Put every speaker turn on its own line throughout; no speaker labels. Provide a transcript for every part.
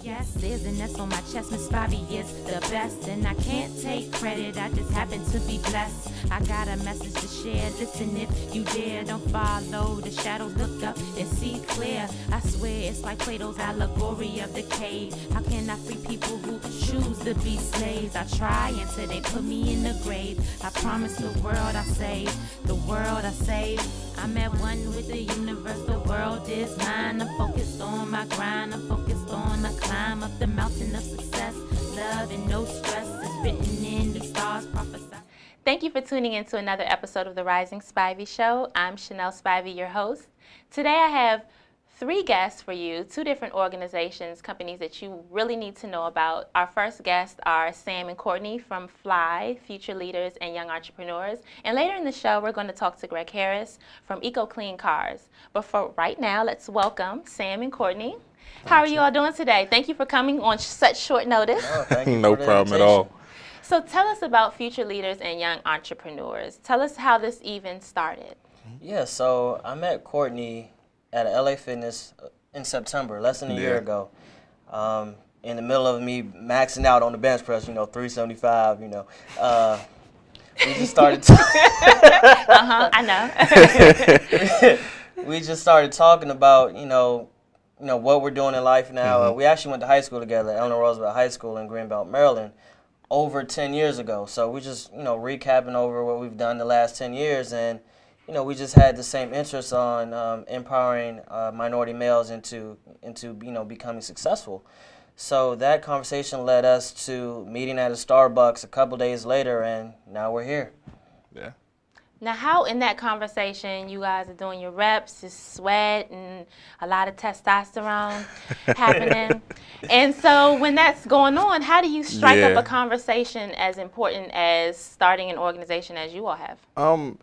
Yes, is, and that's on my chest. Miss Spivey is the best, and I can't take credit. I just happen to be blessed. I got a message to share. Listen if you dare. Don't follow the shadows. Look up and see clear. I swear it's like Plato's allegory of the cave. How can I free people who choose to be slaves? I try until they put me in the grave. I promise the world I save. The world I save. I'm at one with the universe, the world is mine. I'm focused on my grind, I'm focused on the climb up the mountain of success. Love and no stress is written in the stars, prophesy.
Thank you for tuning in to another episode of the Rising Spivey Show. I'm Shanelle Spivey, your host. Today I have 3 guests for you, 2 different organizations, companies that you really need to know about. Our first guests are Sam and Courtney from FLYE, Future Leaders and Young Entrepreneurs. And later in the show, we're going to talk to Greg Harris from Eco Clean Cars. But for right now, let's welcome Sam and Courtney. How are you all doing today? Thank you for coming on such short notice.
Oh, thank you
No problem at all.
So tell us about Future Leaders and Young Entrepreneurs. Tell us how this even started.
Yeah, so I met Courtney at LA Fitness in September, less than a year ago. In the middle of me maxing out on the bench press, 375, we just started
I know.
we just started talking about, what we're doing in life now. We actually went to high school together, Eleanor Roosevelt High School in Greenbelt, Maryland, over 10 years ago. So we just, recapping over what we've done the last 10 years, and we just had the same interest on empowering minority males into becoming successful. So that conversation led us to meeting at a Starbucks a couple days later, and now we're here.
Yeah.
Now, how in that conversation you guys are doing your reps, just sweat and a lot of testosterone happening. And so when that's going on, how do you strike up a conversation as important as starting an organization as you all have?
And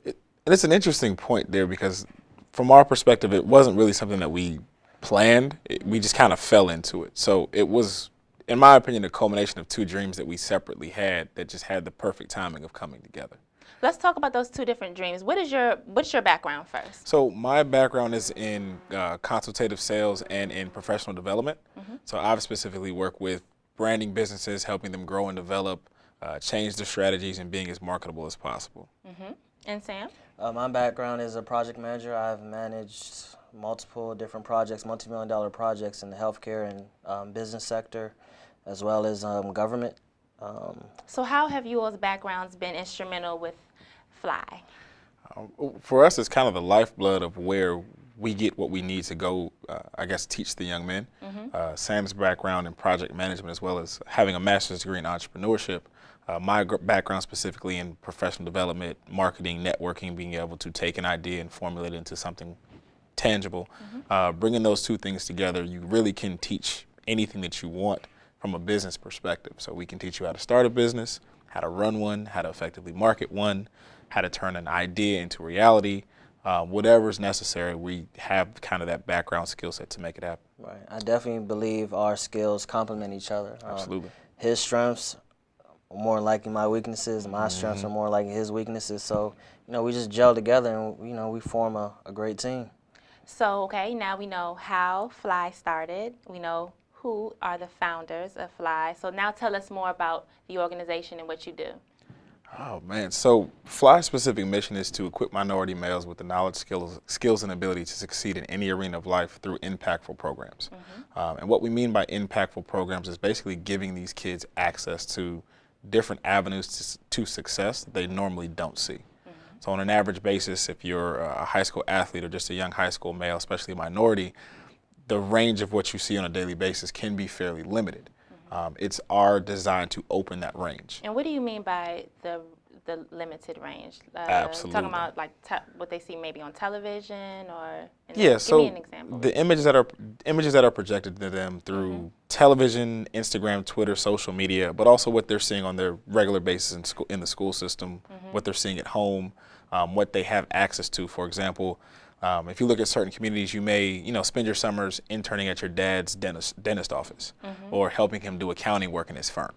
it's an interesting point there because from our perspective, it wasn't really something that we planned. We just kind of fell into it. So it was, in my opinion, a culmination of 2 dreams that we separately had that just had the perfect timing of coming together.
Let's talk about those 2 different dreams. What's your background first?
So my background is in consultative sales and in professional development. So I've specifically worked with branding businesses, helping them grow and develop, change their strategies, and being as marketable as possible.
And Sam?
My background is a project manager. I've managed multiple different projects, multi-million-dollar projects in the healthcare and business sector, as well as government.
So how have you all's backgrounds been instrumental with FLYE?
For us, it's kind of the lifeblood of where we get what we need to go, teach the young men. Sam's background in project management, as well as having a master's degree in entrepreneurship. My background specifically in professional development, marketing, networking, being able to take an idea and formulate it into something tangible. Bringing those 2 things together, you really can teach anything that you want from a business perspective. So we can teach you how to start a business, how to run one, how to effectively market one, how to turn an idea into reality. Whatever's necessary, we have kind of that background skill set to make it happen.
Right. I definitely believe our skills complement each other.
Absolutely.
His strengths are more like my weaknesses, my strengths are more like his weaknesses. So, we just gel together and, we form a great team.
So, okay, now we know how FLYE started. We know who are the founders of FLYE. So now tell us more about the organization and what you do.
Oh, man. So FLYE's specific mission is to equip minority males with the knowledge, skills, and ability to succeed in any arena of life through impactful programs. And what we mean by impactful programs is basically giving these kids access to different avenues to success that they normally don't see. So on an average basis, if you're a high school athlete or just a young high school male, especially a minority, the range of what you see on a daily basis can be fairly limited. It's our design to open that range.
And what do you mean by the limited range?
Absolutely.
Talking about like what they see maybe on television or
give
me an example.
The images that are projected to them through television, Instagram, Twitter, social media, but also what they're seeing on their regular basis in the school system, what they're seeing at home, what they have access to. For example, if you look at certain communities, you may, spend your summers interning at your dad's dentist office or helping him do accounting work in his firm.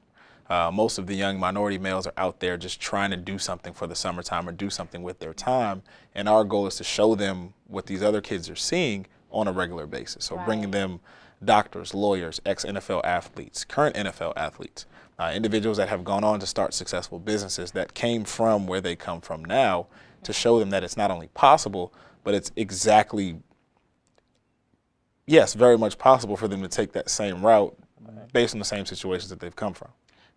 Most of the young minority males are out there just trying to do something for the summertime or do something with their time. And our goal is to show them what these other kids are seeing on a regular basis. So bringing them doctors, lawyers, ex-NFL athletes, current NFL athletes, individuals that have gone on to start successful businesses that came from where they come from now, to show them that it's not only possible, but it's exactly, yes, very much possible for them to take that same route based on the same situations that they've come from.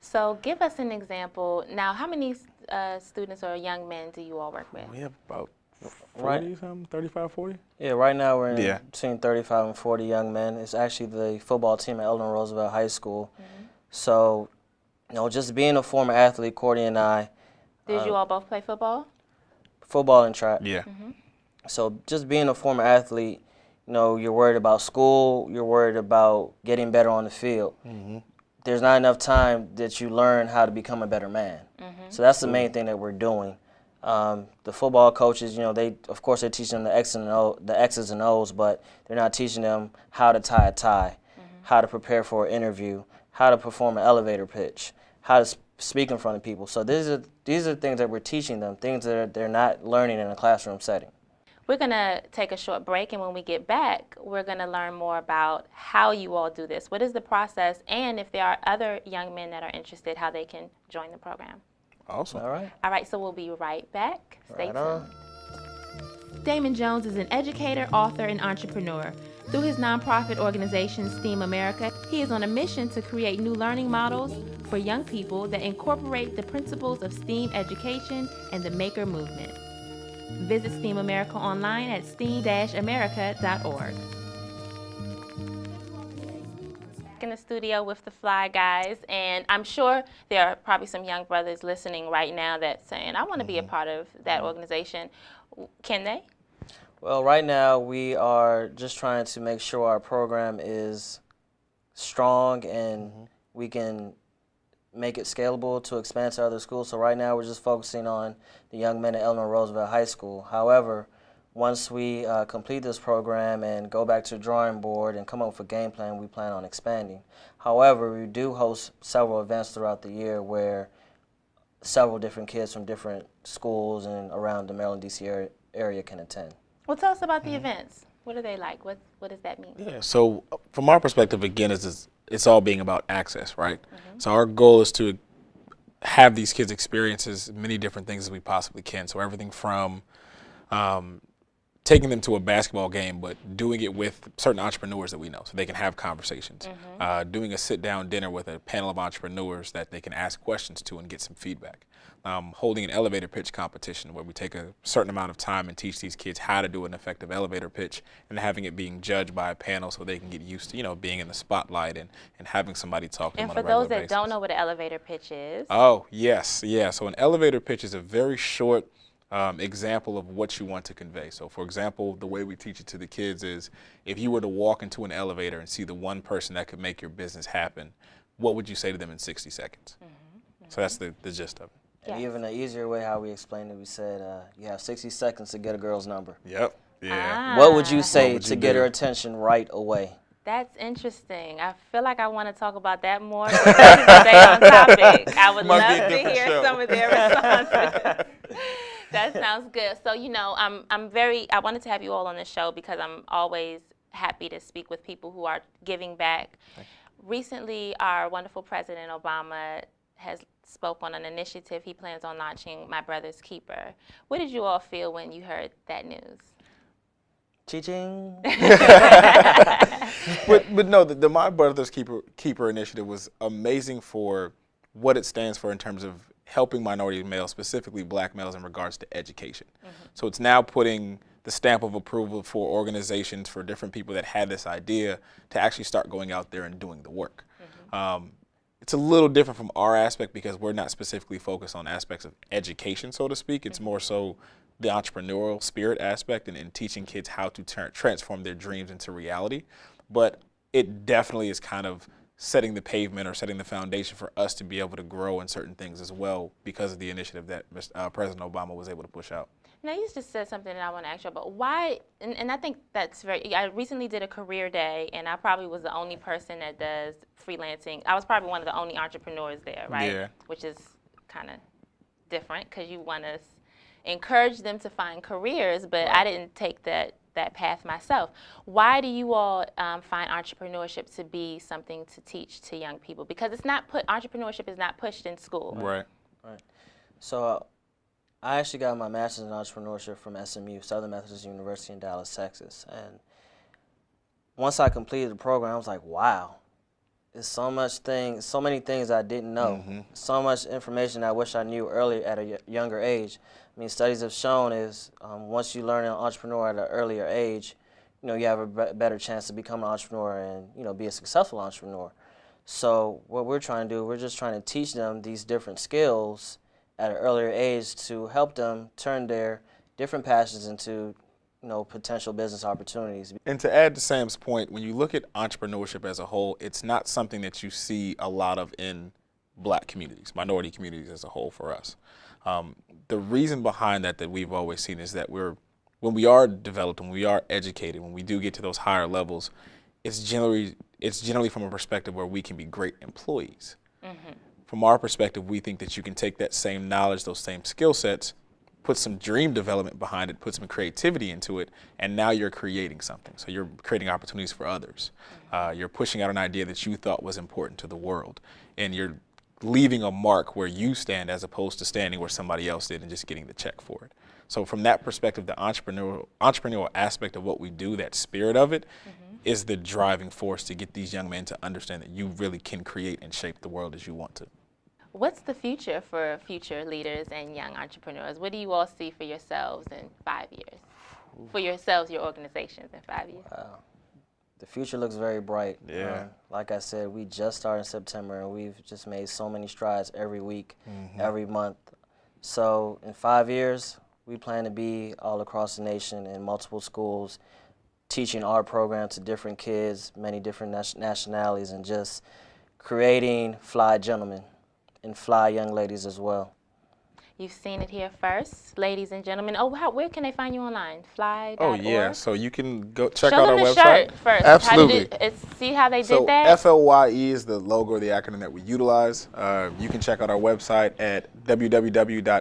So give us an example. Now, how many students or young men do you all work with?
We have about 40 something, 35, 40?
Yeah, right now we're in between 35 and 40 young men. It's actually the football team at Eleanor Roosevelt High School. So, just being a former athlete, Cordy and I.
Did you all both play football?
Football and track.
Yeah.
So just being a former athlete, you're worried about school, you're worried about getting better on the field. There's not enough time that you learn how to become a better man. So that's the main thing that we're doing. The football coaches, of course they're teaching them the X's and O's, but they're not teaching them how to tie a tie, how to prepare for an interview, how to perform an elevator pitch, how to speak in front of people. So these are things that we're teaching them, things that they're not learning in a classroom setting.
We're going to take a short break, and when we get back, we're going to learn more about how you all do this. What is the process, and if there are other young men that are interested, how they can join the program.
Awesome.
All right.
All right, so we'll be right back. Stay tuned.
Damon Jones is an educator, author, and entrepreneur. Through his nonprofit organization, STEAM America, he is on a mission to create new learning models for young people that incorporate the principles of STEAM education and the Maker Movement. Visit STEAM America online at steam-america.org.
In the studio with the FLYE guys, and I'm sure there are probably some young brothers listening right now that's saying, I want to be a part of that organization. Can they?
Well, right now we are just trying to make sure our program is strong and we can make it scalable to expand to other schools. So right now we're just focusing on the young men at Eleanor Roosevelt High School. However, once we complete this program and go back to the drawing board and come up with a game plan, we plan on expanding. However, we do host several events throughout the year where several different kids from different schools and around the Maryland, D.C. area can attend.
Well, tell us about the events. What are they like? What does that mean?
Yeah, so from our perspective, again, it's all being about access, right? So our goal is to have these kids experience as many different things as we possibly can. So everything from taking them to a basketball game, but doing it with certain entrepreneurs that we know so they can have conversations. Doing a sit-down dinner with a panel of entrepreneurs that they can ask questions to and get some feedback. Holding an elevator pitch competition where we take a certain amount of time and teach these kids how to do an effective elevator pitch, and having it being judged by a panel so they can get used to, being in the spotlight and having somebody talk to them on a regular basis.
And for those that don't know what an elevator pitch is.
Oh, yes. Yeah. So an elevator pitch is a very short example of what you want to convey. So, for example, the way we teach it to the kids is if you were to walk into an elevator and see the one person that could make your business happen, what would you say to them in 60 seconds? So that's the gist of it.
And even an easier way how we explained it, we said you have 60 seconds to get a girl's number.
Yep. Yeah.
What would you say to get her attention right away?
That's interesting. I feel like I want to talk about that more. But stay on topic. I would love to hear some of their responses. That sounds good. So, I wanted to have you all on the show because I'm always happy to speak with people who are giving back. Recently, our wonderful President Obama has spoke on an initiative he plans on launching, My Brother's Keeper. What did you all feel when you heard that news?
Ching.
but no, the My Brother's Keeper initiative was amazing for what it stands for in terms of helping minority males, specifically black males, in regards to education. So it's now putting the stamp of approval for organizations, for different people that had this idea to actually start going out there and doing the work. It's a little different from our aspect because we're not specifically focused on aspects of education, so to speak. It's more so the entrepreneurial spirit aspect and teaching kids how to transform their dreams into reality. But it definitely is kind of setting the pavement or setting the foundation for us to be able to grow in certain things as well because of the initiative that President Obama was able to push out.
Now, you just said something that I want to ask you about. Why, and I think that's I recently did a career day, and I probably was the only person that does freelancing. I was probably one of the only entrepreneurs there, right?
Yeah.
Which is kind of different because you want to encourage them to find careers, but I didn't take that that path myself. Why do you all find entrepreneurship to be something to teach to young people? Because it's not entrepreneurship is not pushed in school.
Right.
Right. So I actually got my master's in entrepreneurship from SMU, Southern Methodist University in Dallas, Texas. And once I completed the program, I was like, wow, there's so many things I didn't know. So much information I wish I knew earlier at a younger age. I mean, studies have shown is once you learn an entrepreneur at an earlier age, you have a better chance to become an entrepreneur and, be a successful entrepreneur. So what we're trying to do, we're just trying to teach them these different skills at an earlier age to help them turn their different passions into potential business opportunities.
And to add to Sam's point, when you look at entrepreneurship as a whole, it's not something that you see a lot of in Black communities, minority communities as a whole for us. The reason behind that we've always seen is that when we are developed, when we are educated, when we do get to those higher levels, it's generally from a perspective where we can be great employees. From our perspective, we think that you can take that same knowledge, those same skill sets, put some dream development behind it, put some creativity into it, and now you're creating something. So you're creating opportunities for others. You're pushing out an idea that you thought was important to the world, and you're leaving a mark where you stand as opposed to standing where somebody else did and just getting the check for it. So from that perspective, the entrepreneurial aspect of what we do, that spirit of it, is the driving force to get these young men to understand that you really can create and shape the world as you want to.
What's the future for future leaders and young entrepreneurs? What do you all see for yourselves in 5 years? For yourselves, your organizations in 5 years?
Wow. The future looks very bright.
Yeah.
Like I said, we just started in September, and we've just made so many strides every week, every month. So in 5 years, we plan to be all across the nation in multiple schools, teaching our program to different kids, many different nationalities, and just creating FLYE gentlemen and FLYE young ladies as well.
You've seen it here first, ladies and gentlemen. Oh, where can they find you online? FLYE.org?
Oh, yeah. So you can go check
Show
out
them
our
the
website.
shirt first.
Absolutely.
See how they
So
did that?
FLYE is the logo or the acronym that we utilize. You can check out our website at www.flye.org.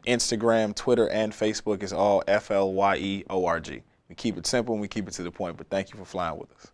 Instagram, Twitter, and Facebook is all FLYE.org. We keep it simple and we keep it to the point, but thank you for flying with us.